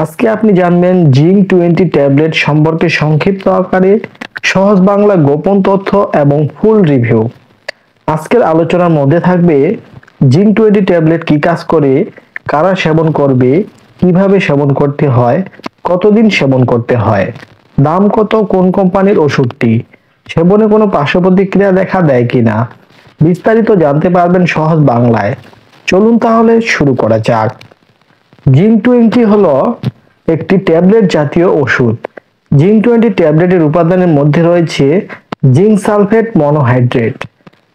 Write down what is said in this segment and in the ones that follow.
আজকে আপনি জানবেন জিঙ্ক 20 ট্যাবলেট সম্পর্কে সংক্ষিপ্ত আকারে সহজ বাংলা গোপন তথ্য এবং ফুল রিভিউ। আজকের আলোচনার মধ্যে থাকবে জিঙ্ক 20 ট্যাবলেট কি কাজ করে, কারা সেবন করবে, কিভাবে সেবন করতে হয়, কতদিন সেবন করতে হয়, দাম কত, কোন কোম্পানির ওষুধটি, সেবনে কোনো পার্শ্ব প্রতিক্রিয়া দেখা দেয় কিনা, বিস্তারিত জানতে পারবেন সহজ বাংলায়। চলুন তাহলে শুরু করা যাক। জিঙ্ক 20 হলো একটি ট্যাবলেট জাতীয় ওষুধ। জিঙ্ক 20 ট্যাবলেটের উপাদানের মধ্যে রয়েছে জিঙ্ক সালফেট মনোহাইড্রেট।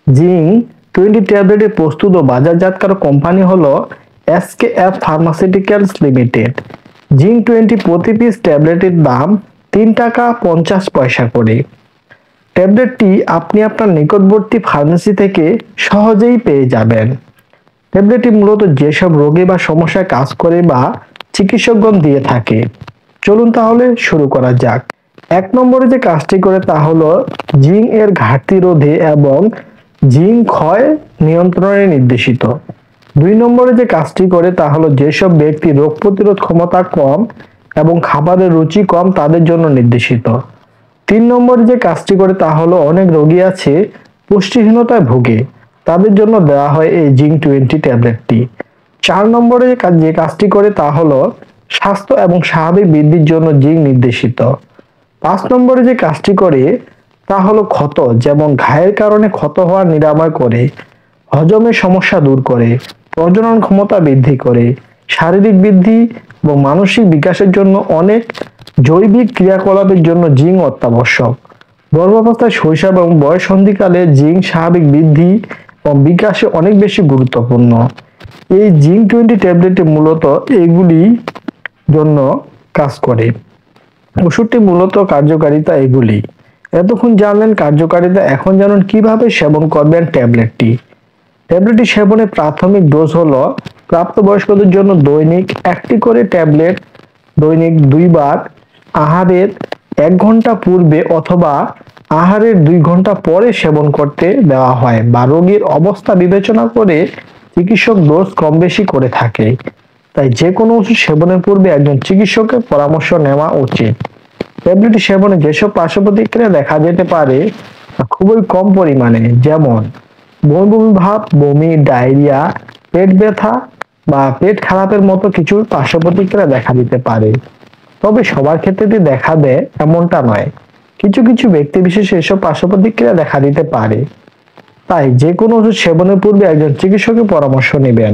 জিঙ্ক 20 ট্যাবলেটের প্রস্তুত ও বাজারজাতকারক কোম্পানি হলো এসকেএফ ফার্মাসিউটিক্যালস লিমিটেড। জিঙ্ক 20 প্রতি পিস ট্যাবলেটের দাম 3 টাকা 50 পয়সা করে। ট্যাবলেটটি আপনি আপনার নিকটবর্তী ফার্মেসি থেকে সহজেই পেয়ে যাবেন। ট্যাবলেটটি মূলত যেসব রোগে বা সমস্যায় কাজ করে বা চিকিৎসকগণ দিয়ে থাকে। চলুন তাহলে শুরু করা যাক। 1 নম্বরে যে কাজটি করে তা হলো জিঙ্ক এর ঘাটতি রোধে এবং জিঙ্ক ক্ষয় নিয়ন্ত্রণে নির্দেশিত। 2 নম্বরে যে কাজটি করে তা হলো যেসব ব্যক্তি রোগ প্রতিরোধ ক্ষমতা কম এবং খাবারের রুচি কম তাদের জন্য নির্দেশিত। 3 নম্বরে যে কাজটি করে তা হলো অনেক রোগী আছে পুষ্টিহীনতায় ভুগে, তাদের জন্য দেওয়া হয় এই জিঙ্ক 20 ট্যাবলেটটি। 4 নম্বরে যে কাজটি করে তা হলো স্বাস্থ্য এবং স্বাভাবিক বৃদ্ধির জন্য জিঙ্ক নির্দেশিত। 5 নম্বরে যে কাজটি করে তা হলো ক্ষত, যেমন ঘায়ের কারণে ক্ষত হওয়া নিরাময় করে, হজমের সমস্যা দূর করে, প্রজনন ক্ষমতা বৃদ্ধি করে, শারীরিক বৃদ্ধি এবং মানসিক বিকাশের জন্য অনেক জৈবিক ক্রিয়াকলাপের জন্য জিঙ্ক অত্যাবশ্যক। গর্ভাবস্থায়, শৈশব এবং বয়ঃসন্ধিকালে জিঙ্ক স্বাভাবিক বৃদ্ধি এবং বিকাশে অনেক বেশি গুরুত্বপূর্ণ। এই জিঙ্ক 20 ট্যাবলেটটি মূলত এগুলি জন্য কাজ করে। ওষুধটি মূলত কার্যকারিতা এগুলি। এতক্ষণ জানলেন কার্যকারিতা, এখন জানুন কিভাবে সেবন করবেন ট্যাবলেটটি। ট্যাবলেটটি সেবনের প্রাথমিক ডোজ হলো প্রাপ্তবয়স্কদের জন্য দৈনিক 1টি করে ট্যাবলেট দৈনিক 2 বার আহারের 1 ঘন্টা পূর্বে অথবা আহারের 2 ঘন্টা পরে সেবন করতে দেওয়া হয় বা রোগীর অবস্থা বিবেচনা করে চিকিৎসক ডোজ কম বেশি করে থাকে। তাই যে কোনো ওষুধ সেবনের পূর্বে একজন চিকিৎসকের পরামর্শ নেওয়া উচিত। ট্যাবলেটটি সেবনে যেসব পার্শ্ব প্রতিক্রিয়া দেখা যেতে পারে তা খুবই কম পরিমাণে, যেমন বমি বমি ভাব, বমি, ডায়রিয়া, পেট ব্যথা বা পেট খারাপের মতো কিছু পার্শ্ব প্রতিক্রিয়া দেখা দিতে পারে। তবে সবার ক্ষেত্রে দেখা দেয় এমনটা নয়, কিছু কিছু ব্যক্তি বিশেষে এসব পার্শ্ব প্রতিক্রিয়া দেখা দিতে পারে। তাই যে কোনো ওষুধ সেবনের পূর্বে একজন চিকিৎসকের পরামর্শ নেবেন।